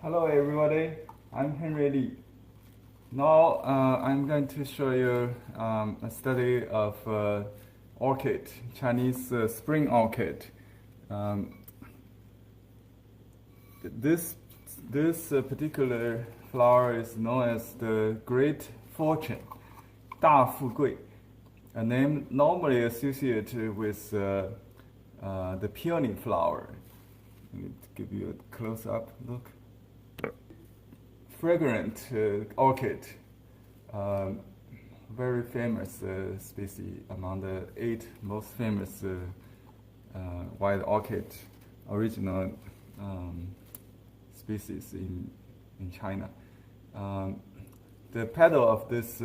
Hello everybody, I'm Henry Lee. Now I'm going to show you a study of orchid, Chinese spring orchid. Um, this particular flower is known as the Great Fortune, 大富贵, a name normally associated with the peony flower. Let me give you a close-up look. Fragrant orchid, very famous species among the 8 most famous wild orchid original species in China. The petal of this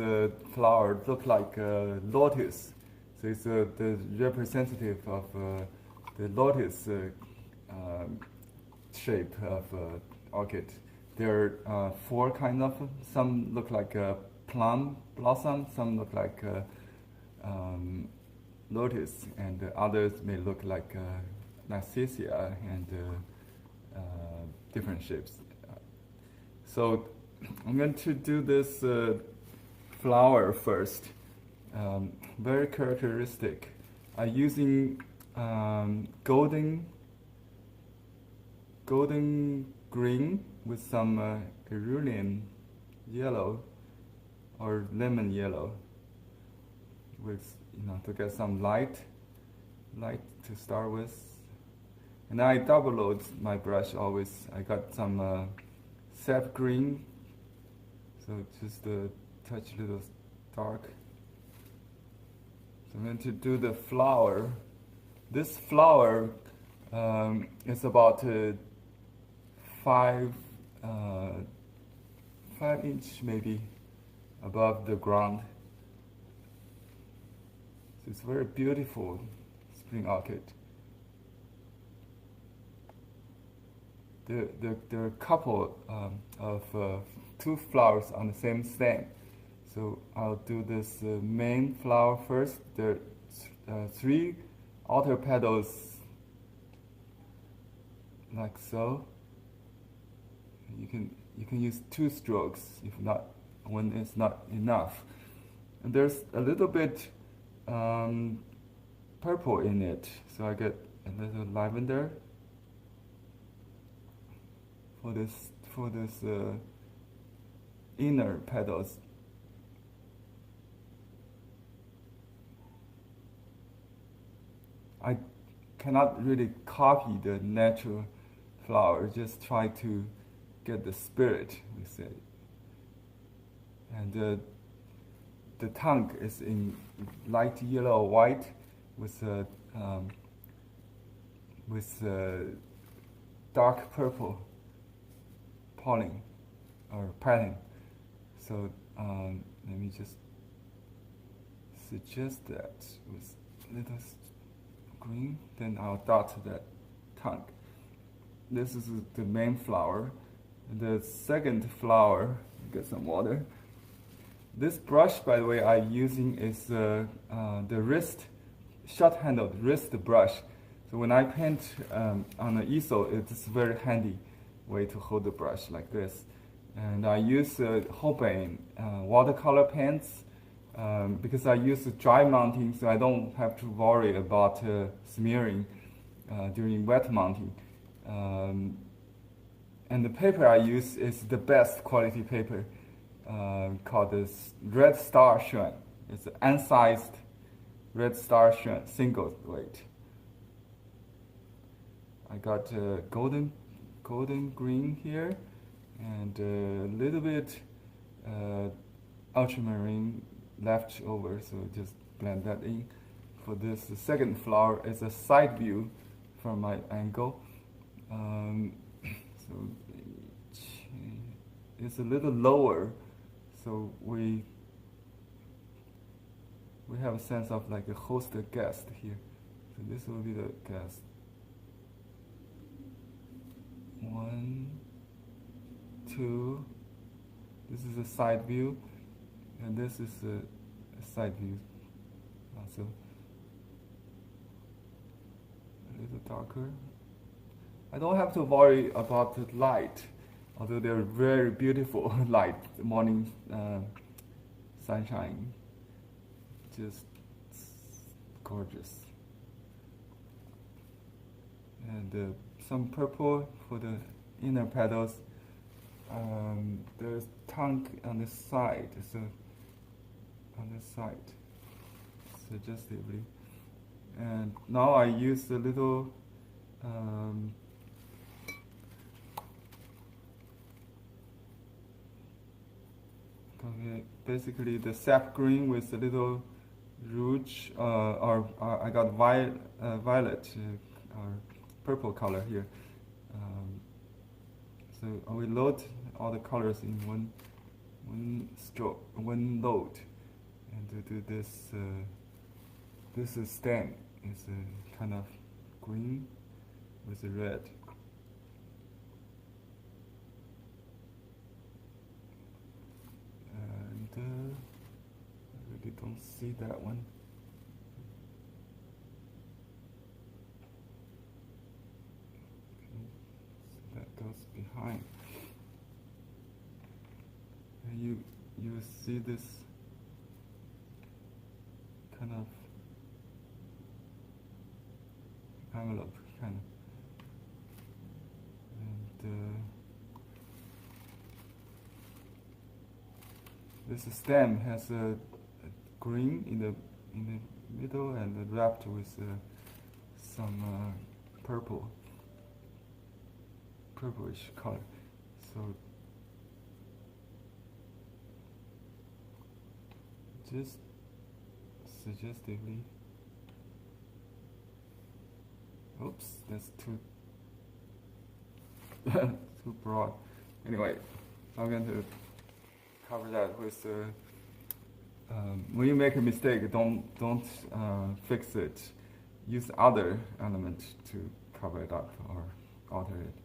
flower look like lotus, so it's the representative of the lotus shape of orchid. There are 4 kinds of them. Some look like a plum blossom, some look like lotus, and others may look like narcissia and different shapes. So I'm going to do this flower first. Very characteristic. I'm using golden green with some cerulean yellow or lemon yellow, with to get some light to start with. And I double load my brush always. I got some sap green, so just touch a little dark. So I'm going to do the flower. This flower is about 5 inch maybe above the ground. So it's very beautiful spring orchid. There are a couple of 2 flowers on the same stem. So I'll do this main flower first. There are 3 outer petals like so. You can use 2 strokes if not, when it's not enough. And there's a little bit purple in it, so I get a little lavender for this inner petals. I cannot really copy the natural flower, just try to get the spirit, we say. And the tongue is in light yellow or white with dark purple pollen or pattern. So let me just suggest that with little green, then I'll dot that tongue. This is the main flower. The second flower, get some water. This brush, by the way, I'm using is the wrist, short-handled wrist brush. So when I paint on an easel, it's a very handy way to hold the brush like this. And I use Holbein watercolor pens because I use dry mounting, so I don't have to worry about smearing during wet mounting. And the paper I use is the best quality paper called this Red Star Xuan. It's an Unsized Red Star Xuan, single weight. I got golden green here and a little bit ultramarine left over, so just blend that in. For this, the second flower is a side view from my angle. So it's a little lower, so we have a sense of like a host a guest here. So this will be the guest. 1, 2. This is a side view, and this is a side view also. A little darker. I don't have to worry about the light although they're very beautiful, like morning sunshine, just gorgeous. And some purple for the inner petals. There's tongue on the side, so on the side, suggestively. And now I use a little okay, basically the sap green with a little rouge, or I got violet or purple color here. So we load all the colors in one stroke, one load, and to do this. This is stem is a kind of green with a red. And I really don't see that one. Goes behind, and you see this kind of envelope, kind of, and this stem has a green in the middle and wrapped with some purplish color. So just suggestively, oops, that's too too broad. Anyway, I'm going to cover that with when you make a mistake, don't fix it. Use other element to cover it up or alter it.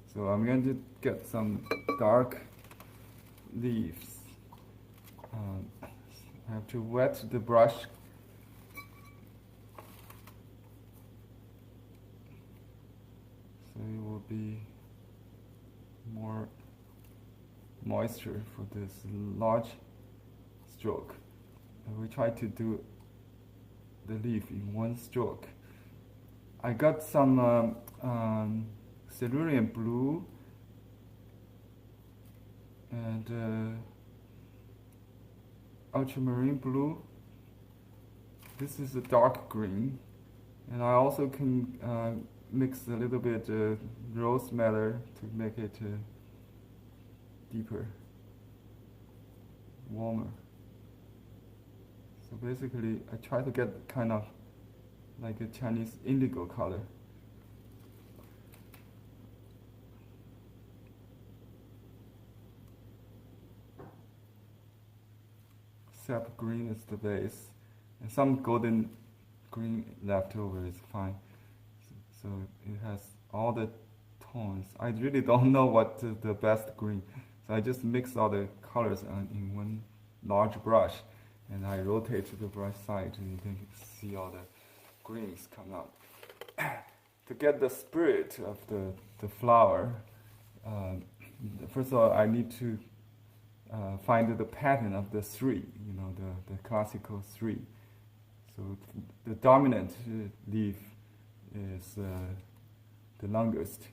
So I'm going to get some dark leaves. I have to wet the brush. So it will be more moisture for this large stroke. And we try to do the leaf in one stroke. I got some cerulean blue and ultramarine blue. This is a dark green, and I also can mix a little bit rose madder to make it deeper, warmer. So basically I try to get kind of like a Chinese indigo color. Sap green is the base, and some golden green left over is fine. So it has all the tones. I really don't know what the best green. So I just mix all the colors in one large brush, and I rotate the brush side, and you can see all the greens come out. To get the spirit of the flower, first of all, I need to find the pattern of the three, the classical three. So the dominant leaf is the longest.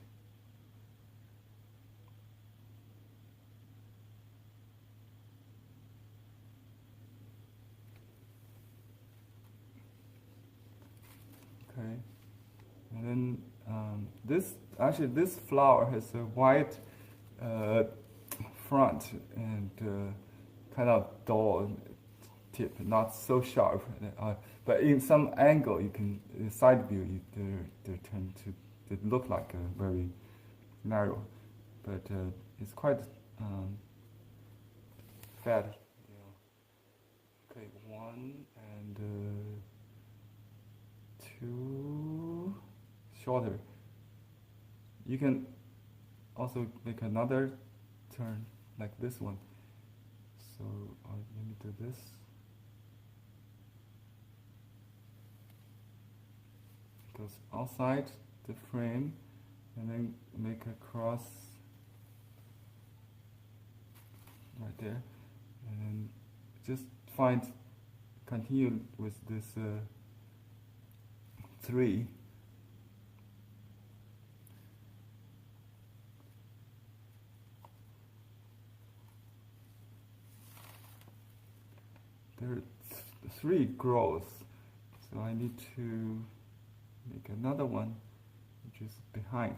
Okay, and then this flower has a white front and kind of dull tip, not so sharp. But in some angle, you can side view, they tend to look like very narrow, but it's quite fat. Okay, one and two shorter. You can also make another turn like this one. So let me do this. Goes outside the frame and then make a cross right there, and then just continue with this 3. There are 3 grows, so I need to make another one which is behind.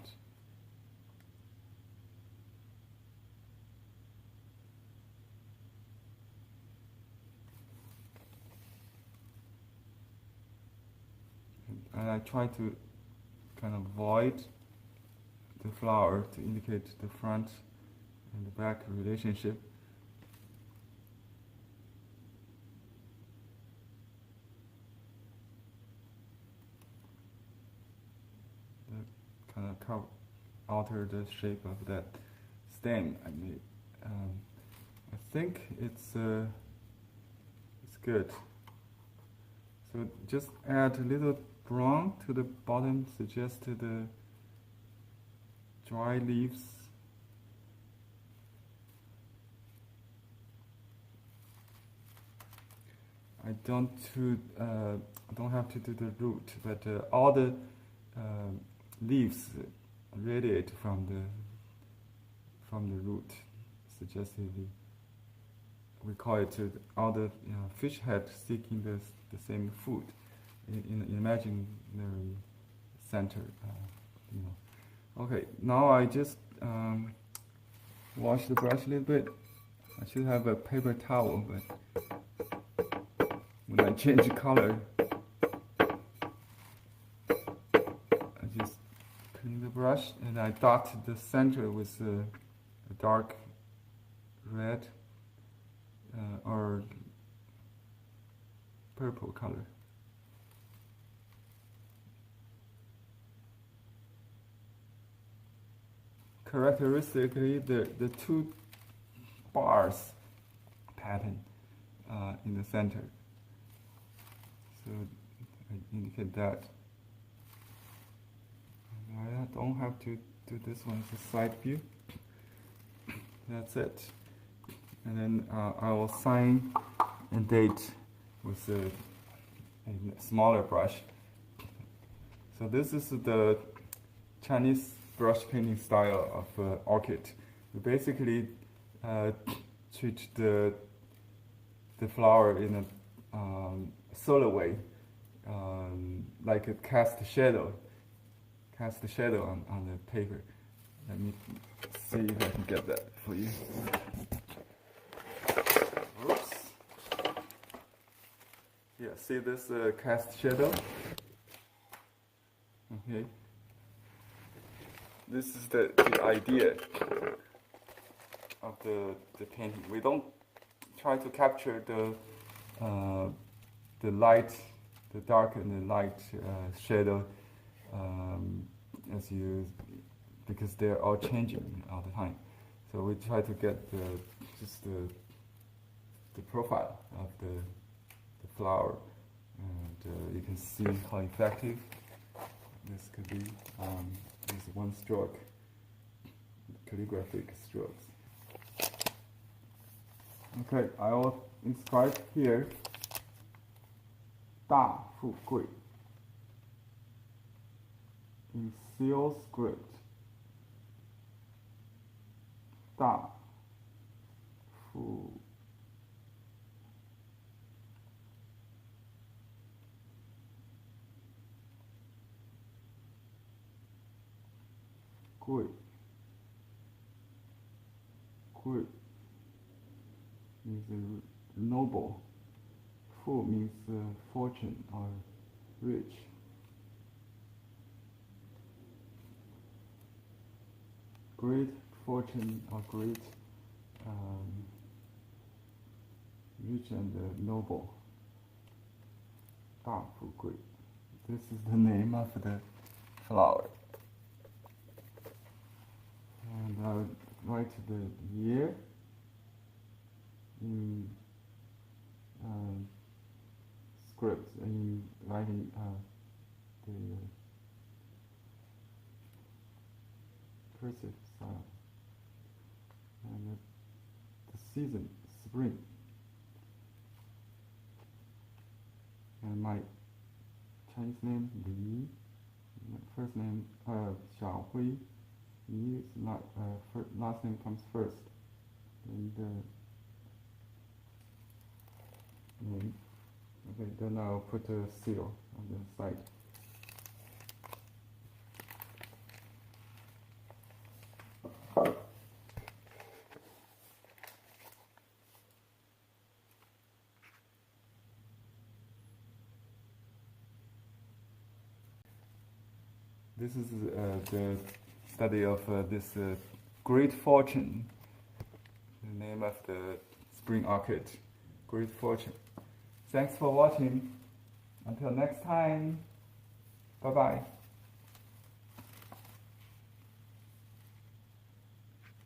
And I try to kind of void the flower to indicate the front and the back relationship. Kind of alter the shape of that stem I made. I think it's good. So just add a little brown to the bottom, suggest the dry leaves. I don't have to do the root, but all the leaves radiate from the root. Suggestively, we call it all the fish head seeking the same food in imaginary center. Okay, now I just wash the brush a little bit. I should have a paper towel, but when I change color, I just clean the brush and I dot the center with a dark red or purple color. Characteristically, the 2 bars pattern in the center. So I indicate that. I don't have to do this one as a side view. That's it. And then I will sign and date with a smaller brush. So this is the Chinese brush painting style of orchid. We basically treat the flower in a solar way, like a cast shadow on the paper. Let me see if I can get that for you. Oops. Yeah, see this cast shadow? Okay. This is the idea of the painting. We don't try to capture the light, the dark and the light shadow because they're all changing all the time. So we try to get just the profile of the flower, and you can see how effective this could be. This one stroke, calligraphic strokes. Okay, I will inscribe here 大富贵 in seal script. 大富贵 贵 means noble. Fu means fortune or rich. Great fortune or great rich and noble. 大富贵. This is the name of the flower. And I'll write the year in script, in writing the cursive style. And the season, spring. And my Chinese name Li, my first name Xiaohui. Yi is not last name comes first. And name. Okay, then I'll put a seal on the side. This is the study of this great fortune, the name of the spring orchid, great fortune. Thanks for watching. Until next time, bye-bye.